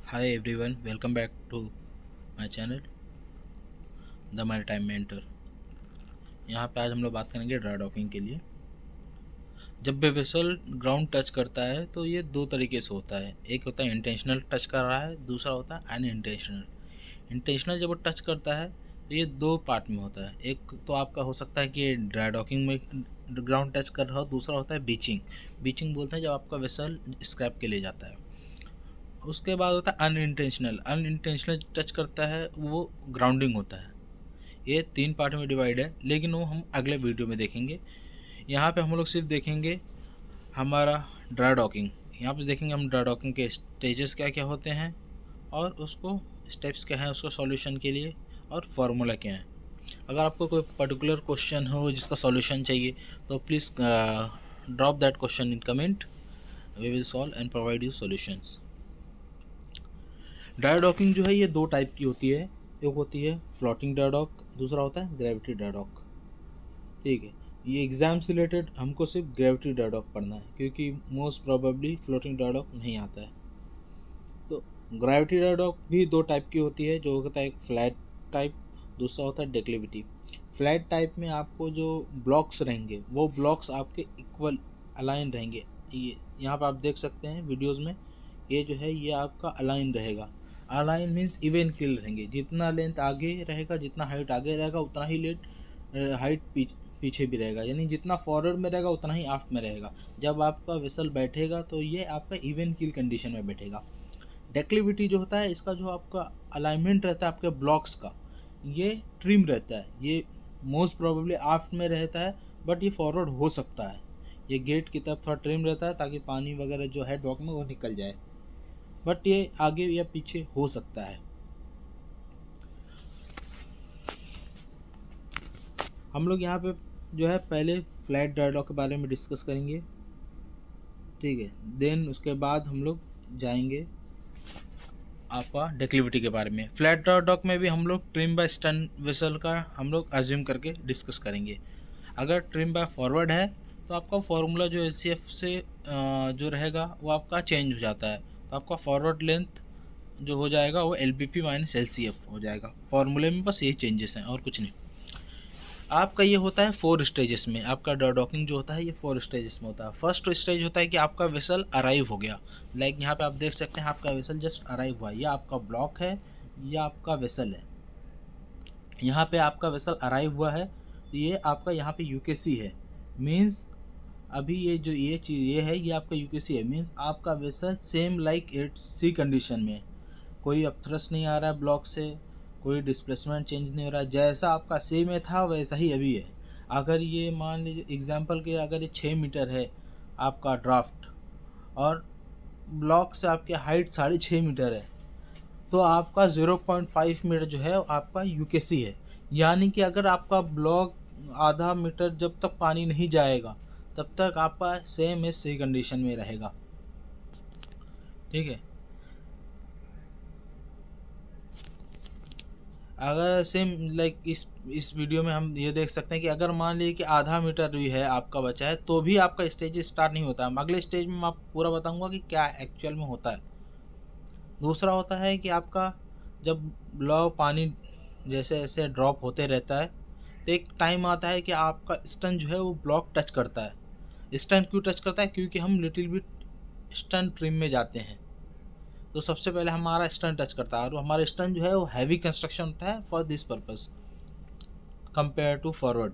Hi everyone, welcome back to my channel the maritime mentor. यहाँ पे आज हम लोग बात करेंगे ड्राई डॉकिंग के लिए। जब भी वेसल ग्राउंड टच करता है तो ये दो तरीके से होता है। एक होता है इंटेंशनल टच कर रहा है, दूसरा होता है अनइंटेंशनल। इंटेंशनल जब वो टच करता है तो ये दो पार्ट में होता है। एक तो आपका हो सकता है कि ड्राई डॉकिंग में ग्राउंड टच कर रहा हो, दूसरा होता है बीचिंग। बीचिंग बोलते हैं जब आपका वेसल स्क्रैप के लिए जाता है। उसके बाद होता है अनइंटेंशनल। अनइंटेंशनल टच करता है वो ग्राउंडिंग होता है। ये तीन पार्ट में डिवाइड है, लेकिन वो हम अगले वीडियो में देखेंगे। यहाँ पे हम लोग सिर्फ देखेंगे हमारा ड्राई डॉकिंग। यहाँ पे देखेंगे हम ड्राई डॉकिंग के स्टेजेस क्या क्या होते हैं और उसको स्टेप्स क्या हैं उसको सॉल्यूशन के लिए, और फार्मूला क्या है। अगर आपको कोई पर्टिकुलर क्वेश्चन हो जिसका सॉल्यूशन चाहिए तो please drop that question in comment. We will solve and provide you solutions. Dry docking जो है ये दो टाइप की होती है। एक होती है फ्लोटिंग ड्राई डॉक, दूसरा होता है ग्रेविटी ड्राई डॉक। ठीक है, ये एग्ज़ाम से रिलेटेड हमको सिर्फ ग्रेविटी ड्राई डॉक पढ़ना है, क्योंकि most probably floating dry dock नहीं आता है। तो ग्रेविटी ड्राई डॉक भी दो टाइप की होती है, जो होता है एक फ्लैट टाइप, दूसरा होता है डेक्लिविटी। फ्लैट टाइप में आपको जो ब्लॉक्स रहेंगे वो ब्लॉक्स आपके इक्वल अलाइन रहेंगे। ये यहाँ पर आप देख सकते हैं वीडियोज़ में, ये जो है ये आपका अलाइन रहेगा। अलाइन मीन्स इवन किल रहेंगे। जितना लेंथ आगे रहेगा, जितना हाइट आगे रहेगा, उतना ही हाइट पीछे भी रहेगा। यानी जितना फॉरवर्ड में रहेगा उतना ही आफ्ट में रहेगा। जब आपका वेसल बैठेगा तो ये आपका इवन किल कंडीशन में बैठेगा। डेक्लिविटी जो होता है, इसका जो आपका अलाइनमेंट रहता है आपके ब्लॉक्स का, ये ट्रिम रहता है। ये मोस्ट प्रोबेबली आफ्ट में रहता है, बट ये फॉरवर्ड हो सकता है। ये गेट की तरफ थोड़ा ट्रिम रहता है ताकि पानी वगैरह जो है डॉक में वो निकल जाए, बट ये आगे या पीछे हो सकता है। हम लोग यहाँ पे जो है पहले फ्लैट ड्राई डॉक के बारे में डिस्कस करेंगे, ठीक है। देन उसके बाद हम लोग जाएंगे आपका डेक्लिविटी के बारे में। फ्लैट ड्राई डॉक में भी हम लोग ट्रिम बाय स्टन वेसल का हम लोग अज्यूम करके डिस्कस करेंगे। अगर ट्रिम बाय फॉरवर्ड है तो आपका फॉर्मूला जो एलसीएफ से जो रहेगा वो आपका चेंज हो जाता है। तो आपका फॉरवर्ड लेंथ जो हो जाएगा वो LBP माइनस LCF हो जाएगा। फॉर्मूले में बस यही चेंजेस हैं और कुछ नहीं। आपका ये होता है 4 स्टेजेस में। आपका डॉकिंग जो होता है ये 4 स्टेजेस में होता है। फर्स्ट स्टेज होता है कि आपका वेसल अराइव हो गया। लाइक यहाँ पे आप देख सकते हैं आपका वेसल जस्ट अराइव हुआ। यह आपका ब्लॉक है, यह आपका वेसल है। यहाँ पे आपका वेसल अराइव हुआ है तो ये आपका यहाँ पे यूकेसी है। मीन्स अभी ये जो ये चीज़ ये है ये आपका यूकेसी है। मीन्स आपका vessel same like it sea condition में, कोई अपथ्रस्ट नहीं आ रहा है ब्लॉक से, कोई डिस्प्लेसमेंट चेंज नहीं हो रहा है। जैसा आपका सी में था वैसा ही अभी है। अगर ये मान लीजिए एग्जांपल के, अगर ये 6 मीटर है आपका ड्राफ्ट और ब्लॉक से आपके हाइट 6.5 मीटर है, तो आपका 0.5 मीटर जो है आपका यूकेसी है। यानी कि अगर आपका ब्लॉक आधा मीटर जब तक पानी नहीं जाएगा तब तक आपका सेम एज सी कंडीशन में रहेगा, ठीक है। अगर सेम लाइक इस वीडियो में हम ये देख सकते हैं कि अगर मान लीजिए कि आधा मीटर भी है आपका बचा है तो भी आपका स्टेज स्टार्ट नहीं होता। हम अगले स्टेज में मैं आपको पूरा बताऊंगा कि क्या एक्चुअल में होता है। दूसरा होता है कि आपका जब ब्लॉक पानी जैसे जैसे ड्रॉप होते रहता है तो एक टाइम आता है कि आपका स्टन जो है वो ब्लॉक टच करता है। स्टन क्यों टच करता है? क्योंकि हम लिटिल बिट स्टन ट्रिम में जाते हैं, तो सबसे पहले हमारा स्टन टच करता है। और हमारा स्टन जो है वो हैवी कंस्ट्रक्शन होता है for this purpose compare to forward,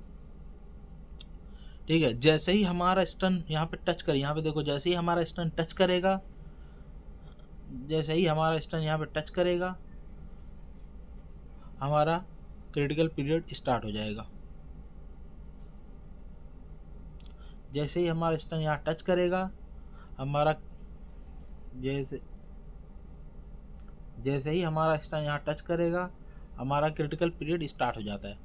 ठीक है। जैसे ही हमारा स्टन यहाँ पे टच करे, यहाँ पे देखो, जैसे ही हमारा स्टन टच करेगा, जैसे ही हमारा स्टन यहाँ पे टच करेगा हमारा क्रिटिकल पीरियड स्टार्ट हो जाएगा। जैसे ही हमारा स्टन यहाँ टच करेगा हमारा जैसे जैसे ही हमारा स्टन यहाँ टच करेगा हमारा क्रिटिकल पीरियड स्टार्ट हो जाता है।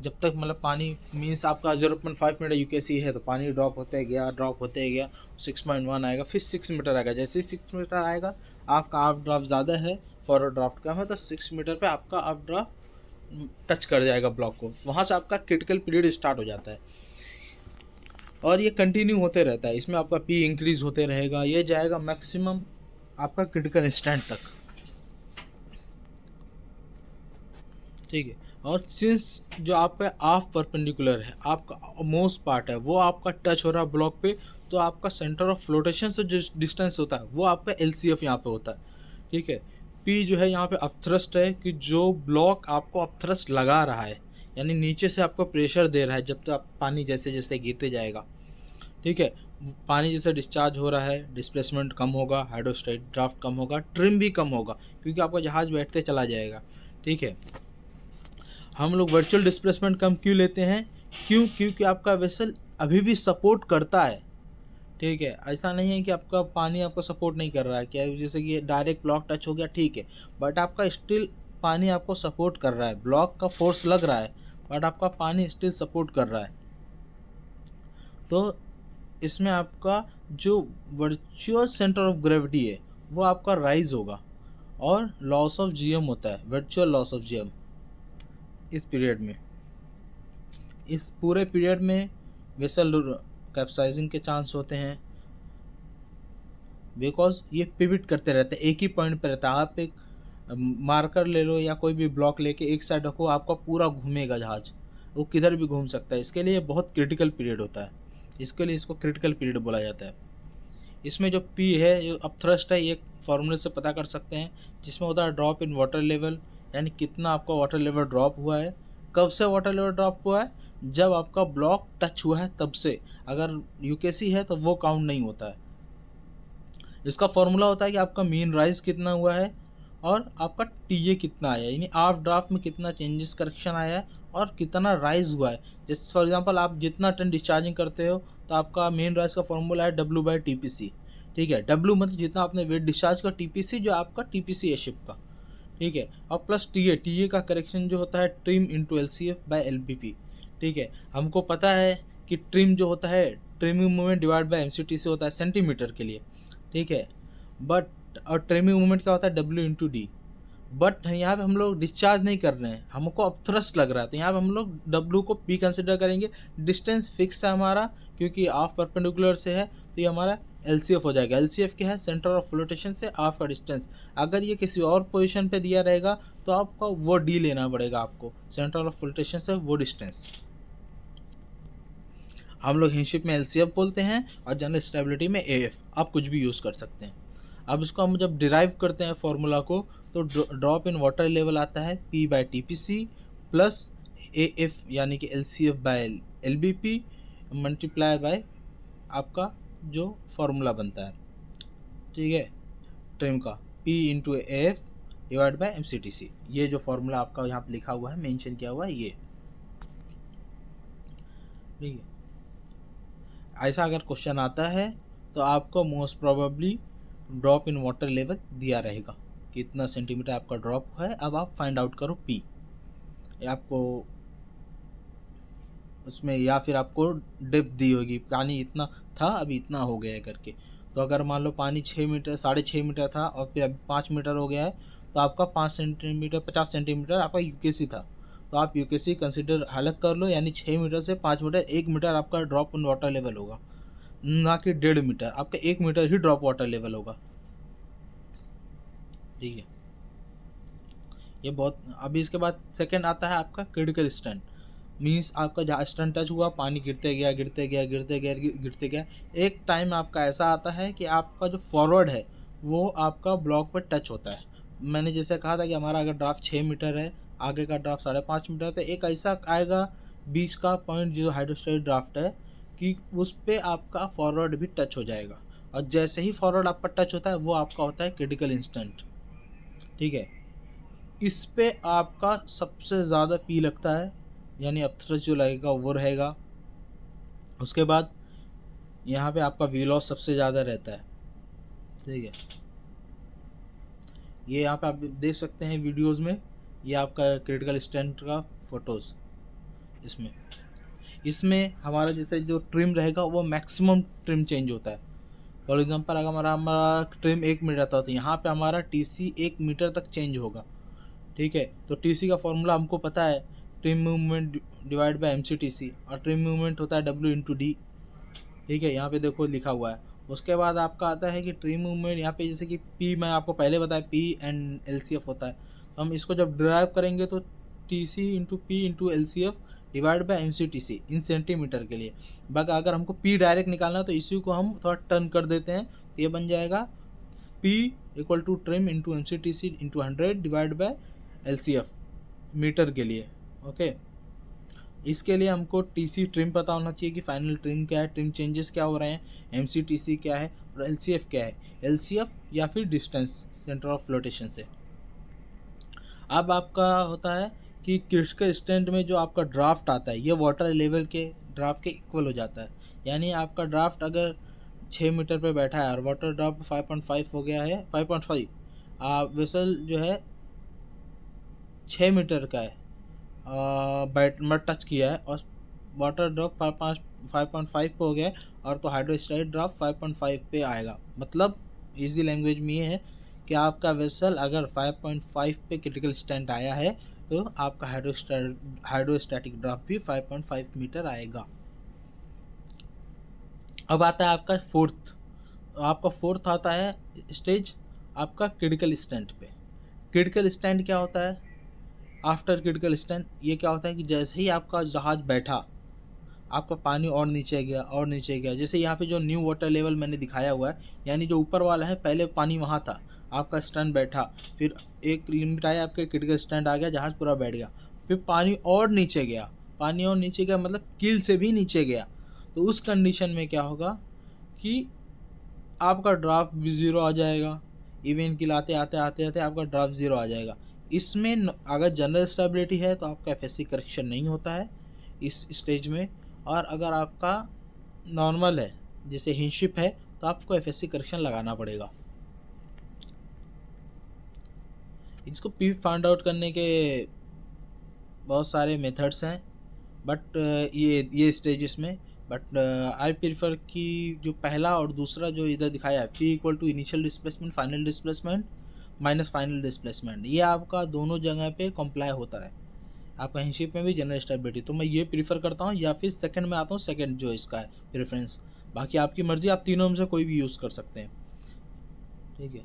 जब तक मतलब पानी मीन्स आपका 0.5 मीटर यूकेसी है तो पानी ड्रॉप होते गया 6.1 आएगा, फिर 6 मीटर आएगा। जैसे ही 6 मीटर आएगा आपका आप ड्राफ्ट ज़्यादा है, फॉरवर्ड ड्राफ्ट कम है, तो 6 मीटर पे आपका आप ड्राफ्ट टच कर जाएगा ब्लॉक को। वहाँ से आपका क्रिटिकल पीरियड स्टार्ट हो जाता है और ये कंटिन्यू होते रहता है। इसमें आपका पी इंक्रीज होते रहेगा, ये जाएगा मैक्सिमम आपका क्रिटिकल स्टैंड तक। ठीक है। और सिंस जो आपका ऑफ परपेंडिकुलर है, आपका मोस्ट पार्ट है, वो आपका टच हो रहा है ब्लॉक पे, तो आपका सेंटर ऑफ फ्लोटेशन से जो डिस्टेंस होता है वो आपका LCF यहाँ पे होता है। ठीक है। P जो है यहाँ पे अपथ्रस्ट है, कि जो ब्लॉक आपको अपथ्रस्ट लगा रहा है, यानी नीचे से आपको प्रेशर दे रहा है जब तक आप पानी जैसे जैसे गिरते जाएगा। ठीक है। पानी जैसे डिस्चार्ज हो रहा है, डिस्प्लेसमेंट कम होगा, हाइड्रोस्टैटिक ड्राफ्ट कम होगा, ट्रिम भी कम होगा, क्योंकि आपका जहाज़ बैठते चला जाएगा। ठीक है। हम लोग वर्चुअल डिस्प्लेसमेंट कम क्यों लेते हैं? क्योंकि आपका वेसल अभी भी सपोर्ट करता है। ठीक है। ऐसा नहीं है कि आपका पानी आपको सपोर्ट नहीं कर रहा है, क्या जैसे कि डायरेक्ट ब्लॉक टच हो गया, ठीक है, बट आपका स्टिल पानी आपको सपोर्ट कर रहा है। ब्लॉक का फोर्स लग रहा है बट आपका पानी स्टिल सपोर्ट कर रहा है। तो इसमें आपका जो वर्चुअल सेंटर ऑफ ग्रेविटी है वो आपका राइज होगा, और लॉस ऑफ GM होता है, वर्चुअल लॉस ऑफ GM इस पीरियड में। इस पूरे पीरियड में वेसल कैप्साइजिंग के चांस होते हैं, बिकॉज ये पिविट करते रहते हैं, एक ही पॉइंट पे रहता है। आप एक मार्कर ले लो या कोई भी ब्लॉक लेके एक साइड रखो, आपका पूरा घूमेगा जहाज, वो किधर भी घूम सकता है। इसके लिए बहुत क्रिटिकल पीरियड होता है, इसके लिए इसको क्रिटिकल पीरियड बोला जाता है। इसमें जो P है, जो अपथ्रस्ट है, ये फॉर्मूले से पता कर सकते हैं, जिसमें होता है ड्रॉप इन वाटर लेवल, यानी कितना आपका वाटर लेवल ड्रॉप हुआ है। कब से वाटर लेवल ड्रॉप हुआ है? जब आपका ब्लॉक टच हुआ है तब से। अगर UKC है तो वो काउंट नहीं होता है। इसका फॉर्मूला होता है कि आपका मीन राइज कितना हुआ है और आपका TA कितना आया है, यानी ऑफ ड्राफ्ट में कितना चेंजेस करेक्शन आया है और कितना राइज हुआ है। जैसे फॉर एग्जांपल आप जितना टन डिस्चार्जिंग करते हो तो आपका मेन राइज का फॉर्मूला है W/TPC। ठीक है। W मतलब जितना आपने वेट डिस्चार्ज का, TPC जो आपका TPC है शिप का। ठीक है। और प्लस TA का करेक्शन जो होता है ट्रिम इंटू LCF/LBP। ठीक है। हमको पता है कि ट्रिम जो होता है, trimming movement divide by MCTC होता है सेंटीमीटर के लिए। ठीक है। बट और ट्रिमिंग मूवमेंट क्या होता है? W/D। बट यहाँ पे हम लोग डिस्चार्ज नहीं कर रहे हैं, हमको अब थ्रस्ट लग रहा है, तो यहाँ पे हम लोग W को P कंसिडर करेंगे। डिस्टेंस फिक्स है हमारा, क्योंकि ऑफ परपेंडिकुलर से है, तो ये हमारा LCF हो जाएगा। LCF क्या है? सेंटर ऑफ फ्लोटेशन से ऑफ का डिस्टेंस। अगर ये किसी और पोजीशन पे दिया रहेगा तो आपका वो D लेना पड़ेगा आपको, सेंटर ऑफ फ्लोटेशन से वो डिस्टेंस। हम लोग हिंदशिप में LCF बोलते हैं और जनरल स्टेबिलिटी में AF, आप कुछ भी यूज़ कर सकते हैं। अब इसको हम जब डिराइव करते हैं फॉर्मूला को, तो ड्रॉप इन वाटर लेवल आता है P/TPC प्लस AF, यानी कि LCF/LBP मल्टीप्लाई बाय आपका जो फॉर्मूला बनता है, ठीक है, ट्रिम का, P into AF divide by MCTC। ये जो फॉर्मूला आपका यहाँ पे लिखा हुआ है, मेंशन किया हुआ है ये, ठीक है। ऐसा अगर क्वेश्चन आता है तो आपको most probably drop in water level दिया रहेगा, कितना सेंटीमीटर आपका ड्रॉप है। अब आप फाइंड आउट करो P आपको उसमें, या फिर आपको डेप्थ दी होगी, पानी इतना था अभी इतना हो गया है करके। तो अगर मान लो पानी 6 मीटर 6.5 मीटर था और फिर अभी 5 मीटर हो गया है, तो आपका 5 सेंटीमीटर 50 सेंटीमीटर आपका UKC था, तो आप UKC कंसिडर अलग कर लो, यानी 6 मीटर से 5 मीटर 1 मीटर आपका ड्रॉप इन वाटर लेवल होगा, ना कि 1.5 मीटर। आपका 1 मीटर ही ड्रॉप वाटर लेवल होगा। ठीक है। ये बहुत। अभी इसके बाद सेकंड आता है आपका क्रिटिकल स्टंट। मीन्स आपका जहाँ स्टंट टच हुआ, पानी गिरते गया गिरते गया गिरते गया गिरते गया, एक टाइम आपका ऐसा आता है कि आपका जो फॉरवर्ड है वो आपका ब्लॉक पर टच होता है। मैंने जैसे कहा था कि हमारा अगर ड्राफ्ट 6 मीटर है, आगे का ड्राफ्ट 5.5 मीटर, तो एक ऐसा आएगा बीच का पॉइंट जो हाइड्रोस्टेटिक ड्राफ्ट है कि उस पर आपका फॉरवर्ड भी टच हो जाएगा, और जैसे ही फॉरवर्ड आपका टच होता है वो आपका होता है क्रिटिकल इंस्टेंट। ठीक है। इस पे आपका सबसे ज़्यादा P लगता है, यानी अपथ्रस्ट जो लगेगा वो रहेगा। उसके बाद यहाँ पे आपका V लॉस सबसे ज़्यादा रहता है। ठीक है। ये यहाँ पे आप देख सकते हैं वीडियोस में, ये आपका क्रिटिकल स्टंट का फोटोज़। इसमें हमारा जैसे जो ट्रिम रहेगा वो मैक्सिमम ट्रिम चेंज होता है। फॉर एग्जांपल अगर हमारा ट्रिम 1 मीटर था, तो यहाँ पे हमारा TC 1 मीटर तक चेंज होगा। ठीक है। तो TC का फॉर्मूला हमको पता है, trim movement divide by MCTC, और ट्रिम मूवमेंट होता है W/D। ठीक है। यहाँ पे देखो लिखा हुआ है। उसके बाद आपका आता है कि ट्रिम मूवमेंट, यहाँ पे जैसे कि P मैं आपको पहले बताया P एंड LCF होता है, तो हम इसको जब ड्राइव करेंगे तो C into P into LCF divide by MCTC in centimetre के लिए। बाकी अगर हमको P डायरेक्ट निकालना है तो इसी को हम थोड़ा टर्न कर देते हैं, तो ये बन जाएगा P equal to trim into MCTC into 100 divide by LCF metre के लिए। ओके, इसके लिए हमको TC ट्रिम पता होना चाहिए कि फाइनल ट्रिम क्या है, ट्रिम चेंजेस क्या हो रहे हैं, MCTC क्या है और LCF क्या है। LCF या फिर डिस्टेंस सेंटर ऑफ फ्लोटेशन से। अब आपका होता है कि क्रिटिकल स्टैंड में जो आपका ड्राफ्ट आता है ये वाटर लेवल के ड्राफ्ट के इक्वल हो जाता है। यानी आपका ड्राफ्ट अगर 6 मीटर पे बैठा है और वाटर ड्राफ्ट 5.5 हो गया है, 5.5 वेसल जो है 6 मीटर का है, बैट मत टच किया है और वाटर ड्रॉप 5.5 पे हो गया है और तो हाइड्रोस्टैटिक ड्रॉप 5.5 पे आएगा। मतलब इजी लैंग्वेज में ये है कि आपका वेसल अगर 5.5 पे क्रिटिकल स्टैंड आया है तो आपका हाइड्रोस्टैटिक ड्रॉप भी 5.5 मीटर आएगा। अब आता है आपका फोर्थ आता है स्टेज आपका क्रिटिकल स्टैंड पे। क्रिटिकल स्टैंड क्या होता है? आफ्टर क्रिटिकल स्टैंड ये क्या होता है कि जैसे ही आपका जहाज बैठा, आपका पानी और नीचे गया। जैसे यहाँ पे जो न्यू वाटर लेवल मैंने दिखाया हुआ है, यानी जो ऊपर वाला है पहले पानी वहाँ था, आपका स्टैंड बैठा, फिर एक लिमिट आया, आपके क्रिटिकल स्टैंड आ गया, जहाज पूरा बैठ गया, फिर पानी और नीचे गया मतलब कील से भी नीचे गया। तो उस कंडीशन में क्या होगा कि आपका ड्राफ्ट भी ज़ीरो आ जाएगा। इवन किलाते आते आपका ड्राफ्ट ज़ीरो आ जाएगा। इसमें अगर जनरल स्टेबिलिटी है तो आपका FSC करेक्शन नहीं होता है इस स्टेज में, और अगर आपका नॉर्मल है जैसे हिंशिप है तो आपको FSC करेक्शन लगाना पड़ेगा। इसको P फाइंड आउट करने के बहुत सारे मेथड्स हैं, बट ये स्टेजेस में, बट आई प्रीफर कि जो पहला और दूसरा जो इधर दिखाया है P equal to initial displacement final displacement minus final displacement, ये आपका दोनों जगह पे कंप्लाई होता है, आपका हिंशिप में भी जनरल स्टेबिलिटी। तो मैं ये प्रीफर करता हूँ, या फिर सेकंड में आता हूँ, सेकंड जो इसका है प्रेफरेंस। बाकी आपकी मर्ज़ी, आप तीनों में से कोई भी यूज़ कर सकते हैं। ठीक है,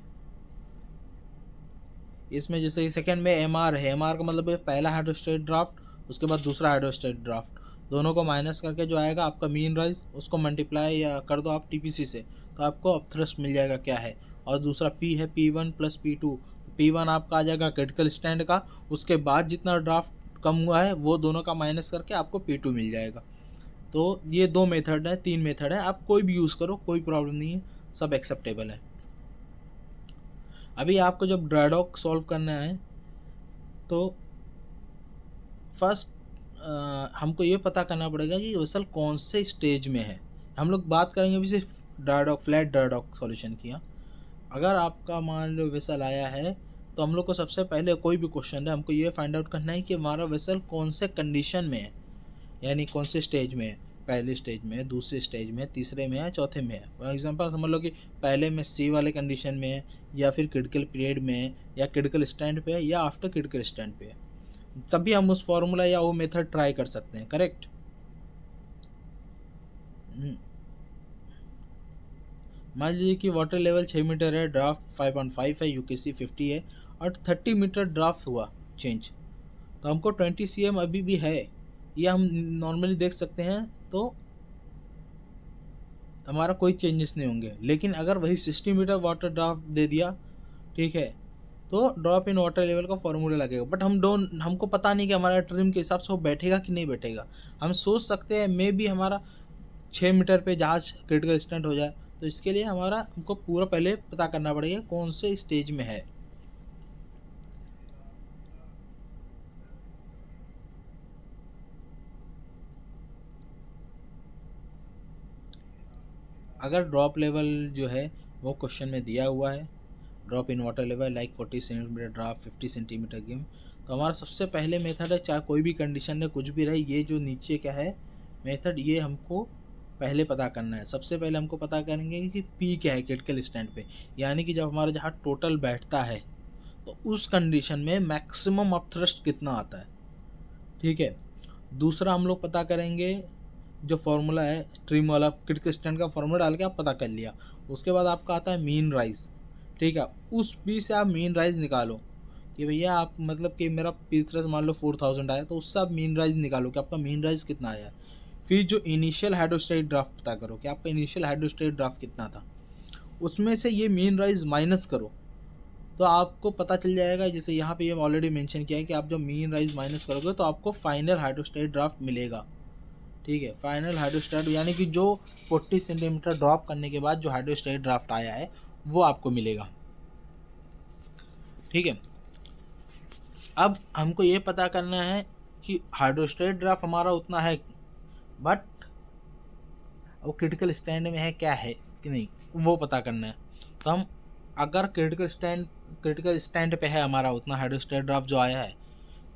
इसमें जैसे सेकंड में MR है, MR का मतलब है पहला हाइड्रोस्टेट ड्राफ्ट, उसके बाद दूसरा हाइड्रोस्टेट ड्राफ्ट, दोनों को माइनस करके जो आएगा आपका मीन राइज, उसको मल्टीप्लाई या कर दो आप TPC से, तो आपको अपथ्रस्ट मिल जाएगा क्या है। और दूसरा P है, P1 प्लस P2, P1 आपका आ जाएगा क्रिटिकल स्टैंड का, उसके बाद जितना ड्राफ्ट कम हुआ है वो दोनों का माइनस करके आपको P2 मिल जाएगा। तो ये 2 मेथड है, 3 मेथड है, आप कोई भी यूज़ करो, कोई प्रॉब्लम नहीं है, सब एक्सेप्टेबल है। अभी आपको जब ड्राइडॉक सॉल्व करना है तो फर्स्ट हमको ये पता करना पड़ेगा कि वेसल कौन से स्टेज में है। हम लोग बात करेंगे अभी सिर्फ ड्राइडॉक, फ्लैट ड्राइडॉक सॉल्यूशन किया। अगर आपका मान लो वेसल आया है तो हम लोग को सबसे पहले कोई भी क्वेश्चन है, हमको ये फाइंड आउट करना है कि हमारा वेसल कौन से कंडीशन में है, यानी कौन से स्टेज में है, पहले स्टेज में है, दूसरे स्टेज में है, तीसरे में है, चौथे में है। फॉर एग्जांपल समझ लो कि पहले में C वाले कंडीशन में है, या फिर क्रिटिकल पीरियड में है, या क्रिटिकल स्टैंड पे है, या आफ्टर क्रिटिकल स्टैंड पे है, तभी हम उस फॉर्मूला या वो मेथड ट्राई कर सकते हैं। करेक्ट। मान लीजिए कि वाटर लेवल 6 मीटर है, ड्राफ्ट 5.5 है, UKC 50 है और 30 मीटर ड्राफ्ट हुआ चेंज, तो हमको 20 cm अभी भी है, ये हम नॉर्मली देख सकते हैं, तो हमारा कोई चेंजेस नहीं होंगे। लेकिन अगर वही 60 मीटर वाटर ड्राफ्ट दे दिया, ठीक है, तो ड्रॉप इन वाटर लेवल का फॉर्मूला लगेगा, बट हमको पता नहीं कि हमारा ट्रिम के हिसाब से वो बैठेगा कि नहीं बैठेगा। हम सोच सकते हैं मे भी हमारा 6 मीटर पे जहाज क्रिटिकल स्टैंड हो जाए, तो इसके लिए हमको पूरा पहले पता करना पड़ेगा कौन से स्टेज में है। अगर ड्रॉप लेवल जो है वो क्वेश्चन में दिया हुआ है, drop in water level like 40 centimetre drop 50 centimetre गिम, तो हमारा सबसे पहले मेथड है, चाहे कोई भी कंडीशन है कुछ भी रहे, ये जो नीचे क्या है मेथड, ये हमको पहले पता करना है। सबसे पहले हमको पता करेंगे कि P क्या है क्रिटिकल स्टैंड पे, यानी कि जब हमारा जहाँ टोटल बैठता है तो उस कंडीशन में मैक्सिमम अपथ्रस्ट कितना आता है। ठीक है, दूसरा हम लोग पता करेंगे जो फॉर्मूला है ट्रिम वाला, क्रिटिकल स्टैंड का फॉर्मूला डाल के आप पता कर लिया। उसके बाद आपका आता है मीन राइज। ठीक है, उस P से आप मीन राइज निकालो कि भैया आप मतलब कि मेरा पीतरस मान लो 4000 आया, तो उससे आप मीन राइज निकालो कि आपका मीन राइज कितना आया है। फिर जो इनिशियल हाइड्रोस्टेटिक ड्राफ्ट पता करो कि आपका इनिशियल हाइड्रोस्टेटिक ड्राफ्ट कितना था, उसमें से ये मीन राइज माइनस करो तो आपको पता चल जाएगा। जैसे यहाँ पे ये ऑलरेडी मेंशन किया है कि आप जब मीन राइज माइनस करोगे तो आपको फाइनल हाइड्रोस्टेटिक ड्राफ्ट मिलेगा। ठीक है, फाइनल हाइड्रोस्टेट यानी कि जो 40 सेंटीमीटर ड्रॉप करने के बाद जो हाइड्रोस्टेट ड्राफ्ट आया है वो आपको मिलेगा। ठीक है, अब हमको ये पता करना है कि हाइड्रोस्टेट ड्राफ्ट हमारा उतना है, बट वो क्रिटिकल स्टैंड में है क्या है कि नहीं, वो पता करना है। तो हम अगर क्रिटिकल स्टैंड पे है हमारा उतना हाइड्रोस्टेट ड्राफ्ट जो आया है,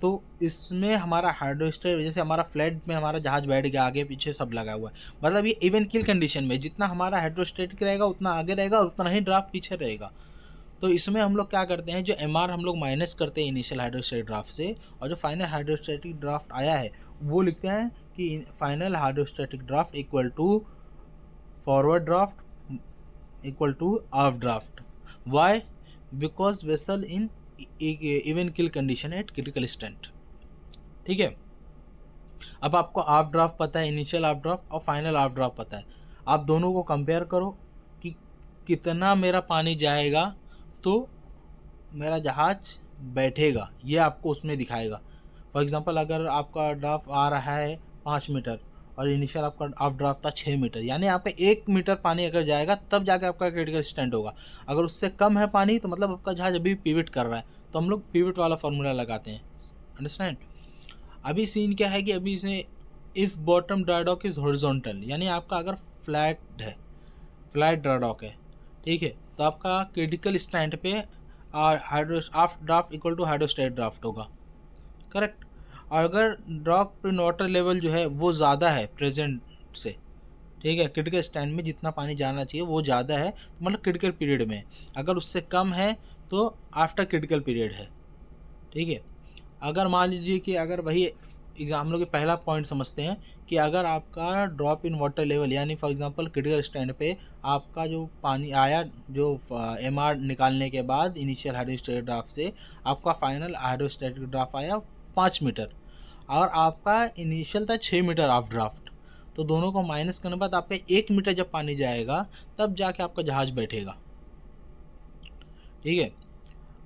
तो इसमें हमारा हाइड्रोस्टेट जैसे हमारा फ्लैट में हमारा जहाज बैठ गया, आगे पीछे सब लगा हुआ है, मतलब ये इवन किल कंडीशन में जितना हमारा हाइड्रोस्टेटिक रहेगा उतना आगे रहेगा और उतना ही ड्राफ्ट पीछे रहेगा। तो इसमें हम लोग क्या करते हैं, जो एमआर हम लोग माइनस करते हैं इनिशियल हाइड्रोस्टेटिक ड्राफ्ट से, और जो फाइनल हाइड्रोस्टेटिक ड्राफ्ट आया है वो लिखते हैं कि final hydrostatic draft equal to forward draft equal to aft draft. Why? Because vessel in even keel condition at critical stand. ठीक है, अब आपको हाफ ड्राफ्ट पता है, इनिशियल हाफ ड्राफ्ट और फाइनल हाफ ड्राफ्ट पता है। आप दोनों को कंपेयर करो कि कितना मेरा पानी जाएगा तो मेरा जहाज बैठेगा, ये आपको उसमें दिखाएगा। फॉर एग्जांपल अगर आपका ड्राफ्ट आ रहा है 5 मीटर और इनिशियल आपका हाफ ड्राफ्ट था 6 मीटर, यानी आपका 1 मीटर पानी अगर जाएगा तब जाके आपका क्रिटिकल स्टैंड होगा। अगर उससे कम है पानी तो मतलब आपका जहाज अभी पिविट कर रहा है, तो हम लोग पिविट वाला फार्मूला लगाते हैं। अंडरस्टैंड? अभी सीन क्या है कि अभी इसमें इफ़ बॉटम ड्राइडॉक इज़ हॉरिजॉन्टल, यानी आपका अगर फ्लैट है, फ्लैट ड्राइडॉक है, ठीक है, तो आपका क्रिटिकल स्टैंड पे half draft equal to hydrostat draft होगा। करेक्ट? और अगर ड्रॉप इन वाटर लेवल जो है वो ज़्यादा है प्रेजेंट से, ठीक है, क्रिटिकल स्टैंड में जितना पानी जाना चाहिए वो ज़्यादा है, तो मतलब क्रिटिकल पीरियड में। अगर उससे कम है तो आफ्टर क्रिटिकल पीरियड है। ठीक है, अगर मान लीजिए कि अगर वही एग्जाम लोग के पहला पॉइंट समझते हैं कि अगर आपका ड्रॉप इन वाटर लेवल यानी फॉर एग्जांपल क्रिटिकल स्टैंड पे आपका जो पानी आया, जो एमआर निकालने के बाद इनिशियल हाइड्रोस्टेटिक ड्राफ्ट से आपका फाइनल हाइड्रोस्टेटिक ड्राफ्ट आया 5 मीटर और आपका इनिशियल था 6 मीटर ऑफ ड्राफ्ट, तो दोनों को माइनस करने के बाद आपका 1 मीटर जब पानी जाएगा तब जाके आपका जहाज बैठेगा। ठीक है,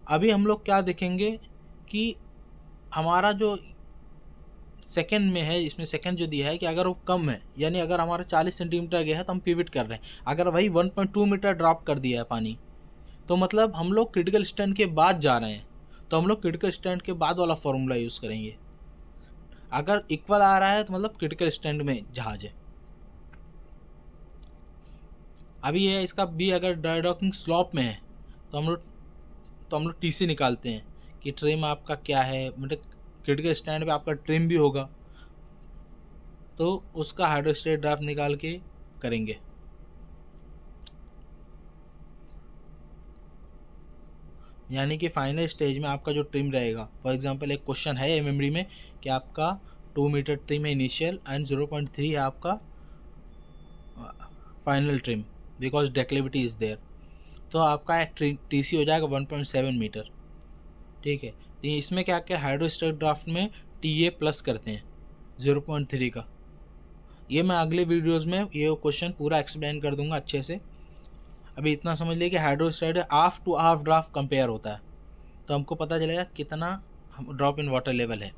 अभी हम लोग क्या देखेंगे कि हमारा जो सेकंड में है, इसमें सेकंड जो दिया है कि अगर वो कम है, यानी अगर हमारा 40 सेंटीमीटर गया है तो हम पिविट कर रहे हैं। अगर वही 1.2 मीटर ड्रॉप कर दिया है पानी, तो मतलब हम लोग क्रिटिकल स्टैंड के बाद जा रहे हैं, तो हम लोग क्रिटिकल स्टैंड के बाद वाला फॉर्मूला यूज़ करेंगे। अगर इक्वल आ रहा है तो मतलब क्रिटिकल स्टैंड में जहाज है। अभी ये इसका बी अगर ड्राई डॉकिंग स्लॉप में है तो हम लोग टीसी निकालते हैं कि ट्रिम आपका क्या है, मतलब क्रिटिकल स्टैंड पे आपका ट्रिम भी होगा, तो उसका हाइड्रोस्टेट ड्राफ्ट निकाल के करेंगे। यानी कि फाइनल स्टेज में आपका जो ट्रिम रहेगा, फॉर एग्जांपल एक क्वेश्चन है मेमोरी में कि आपका 2 मीटर ट्रिम है इनिशियल एंड 0.3 है आपका final trim because declivity is there, तो आपका टीसी हो जाएगा 1.7 मीटर। ठीक है, तो इसमें क्या क्या हाइड्रोस्टेट ड्राफ्ट में टीए प्लस करते हैं 0.3 का। ये मैं अगले वीडियोस में ये क्वेश्चन पूरा एक्सप्लेन कर दूंगा अच्छे से। अभी इतना समझ लिए कि hydrostat half to half draft compare होता है, तो हमको पता चलेगा कितना ड्रॉप इन वाटर लेवल है।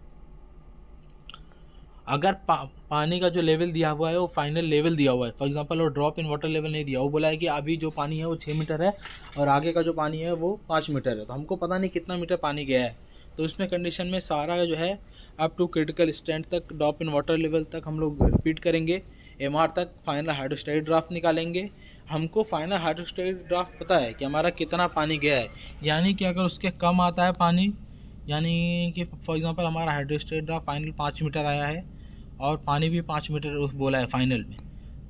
अगर पानी का जो लेवल दिया हुआ है वो फाइनल लेवल दिया हुआ है, फॉर एग्जांपल वो ड्रॉप इन वाटर लेवल नहीं दिया, वो बोला है कि अभी जो पानी है वो 6 मीटर है और आगे का जो पानी है वो 5 मीटर है, तो हमको पता नहीं कितना मीटर पानी गया है। तो इसमें कंडीशन में सारा जो है अप टू क्रिटिकल स्टैंड तक ड्रॉप इन वाटर लेवल तक हम लोग रिपीट करेंगे, एमआर तक फाइनल हाइड्रोस्टेटिक ड्राफ्ट निकालेंगे। हमको फाइनल हाइड्रोस्टेटिक ड्राफ्ट पता है कि हमारा कितना पानी गया है, यानी कि अगर उसके कम आता है पानी, यानी कि फॉर एग्जांपल हमारा हाइड्रोस्टेटिक ड्राफ्ट फाइनल 5 मीटर आया है और पानी भी 5 मीटर बोला है फाइनल में,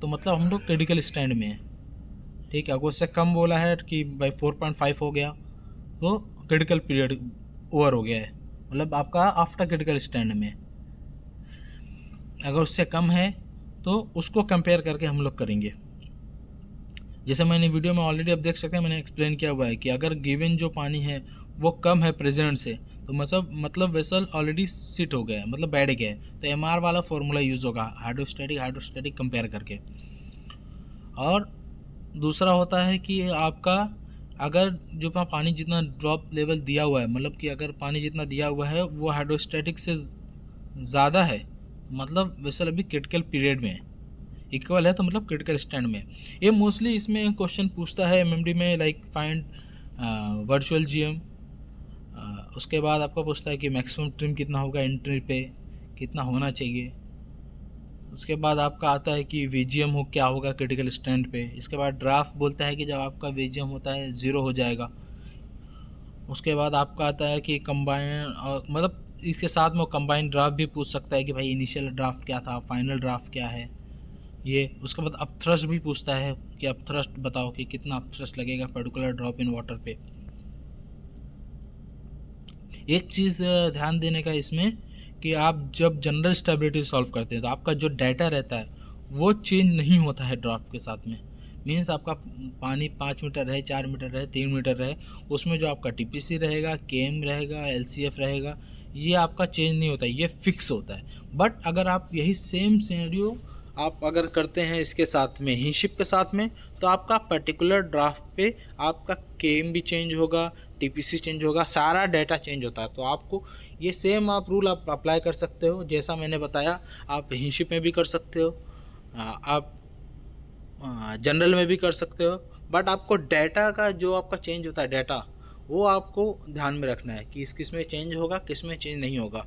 तो मतलब हम लोग क्रिटिकल स्टैंड में है। ठीक है, अगर उससे कम बोला है कि भाई 4.5 हो गया तो क्रिटिकल पीरियड ओवर हो गया है, मतलब आपका आफ्टर क्रिटिकल स्टैंड में। अगर उससे कम है तो उसको कंपेयर करके हम लोग करेंगे। जैसे मैंने वीडियो में ऑलरेडी अब देख सकते हैं मैंने एक्सप्लेन किया हुआ है कि अगर गिवन जो पानी है वो कम है प्रेजेंट से, तो मतलब वेसल ऑलरेडी सिट हो गया है, मतलब बैठ गया है, तो एम आर वाला फॉर्मूला यूज़ होगा हाइड्रोस्टैटिक कंपेयर करके। और दूसरा होता है कि आपका अगर जो पानी जितना ड्रॉप लेवल दिया हुआ है, मतलब कि अगर पानी जितना दिया हुआ है वो हाइड्रोस्टैटिक से ज़्यादा है, मतलब वेसल अभी क्रिटिकल पीरियड में है, इक्वल है तो मतलब क्रिटिकल स्टैंड में। ये मोस्टली इसमें क्वेश्चन पूछता है एमएमडी में, लाइक फाइंड वर्चुअल जीएम। उसके बाद आपको पूछता है कि मैक्सिमम ट्रिम कितना होगा एंट्री पे, कितना होना चाहिए। उसके बाद आपका आता है कि वीजीएम हो क्या होगा क्रिटिकल स्टैंड पे। इसके बाद ड्राफ्ट बोलता है कि जब आपका वीजीएम होता है 0 हो जाएगा। उसके बाद आपका आता है कि कंबाइन, मतलब इसके साथ में कंबाइन ड्राफ्ट भी पूछ सकता है कि भाई इनिशियल ड्राफ्ट क्या था, फाइनल ड्राफ्ट क्या है ये। उसके बाद अपथ्रस्ट भी पूछता है कि अपथ्रस्ट बताओ कि कितना अपथ्रस्ट लगेगा पर्टिकुलर ड्रॉप इन वाटर पे। एक चीज़ ध्यान देने का इसमें कि आप जब जनरल स्टेबिलिटी सॉल्व करते हैं तो आपका जो डाटा रहता है वो चेंज नहीं होता है ड्राफ्ट के साथ में। मीन्स आपका पानी 5 मीटर रहे, 4 मीटर रहे, 3 मीटर रहे, उसमें जो आपका टीपीसी रहेगा, केएम रहेगा, एलसीएफ रहेगा, ये आपका चेंज नहीं होता है, ये फिक्स होता है। बट अगर आप यही सेम सिनेरियो आप अगर करते हैं इसके साथ में, हिनशिप के साथ में, तो आपका पर्टिकुलर ड्राफ्ट पे आपका केएम भी चेंज होगा, टीपीसी चेंज होगा, सारा डाटा चेंज होता है। तो आपको ये सेम आप रूल आप अप्लाई कर सकते हो, जैसा मैंने बताया आप हिनशिप में भी कर सकते हो, आप जनरल में भी कर सकते हो। बट आपको डाटा का जो आपका चेंज होता है डाटा, वो आपको ध्यान में रखना है कि किस किस में चेंज होगा, किस में चेंज नहीं होगा।